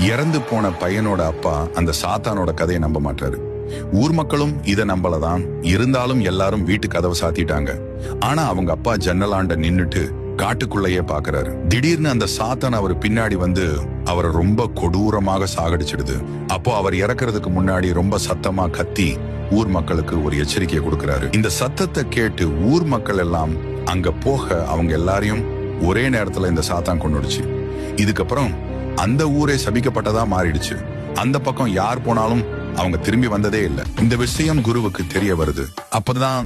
இறந்து போன பையனோட அப்பா அந்த சாத்தானோட கதையை நம்ப மாட்டாரு. ஊர் மக்களும் இத நம்பலதான். இருந்தாலும் எல்லாரும் வீட்டு கதவை சாத்திட்டாங்க. ஆனா அவங்க அப்பா ஜன்னலாண்ட நின்னுட்டு காட்டுக்குள்ளேயே பாக்குறாரு. திடீர்னு அந்த சாத்தான் அவர் பின்னாடி வந்து அவரை ரொம்ப கொடூரமாக சாகடிச்சிடுது. அப்போ அவர் இறக்குறதுக்கு முன்னாடி ரொம்ப சத்தமா கத்தி ஊர் மக்களுக்கு ஒரு எச்சரிக்கையை கொடுக்கிறாரு. இந்த சத்தத்தை கேட்டு ஊர் மக்கள் எல்லாம் அங்க போக அவங்க எல்லாரையும் ஒரே நேரத்துல இந்த சாத்தான் கொண்டுடுச்சு. இதுக்கப்புறம் அந்த ஊரே சபிக்கப்பட்டதா மாறிடுச்சு. அந்த பக்கம் யார் போனாலும் அவங்க திரும்பி வந்ததே இல்லை. இந்த விஷயம் குருவுக்கு தெரிய வருது. அப்பதான்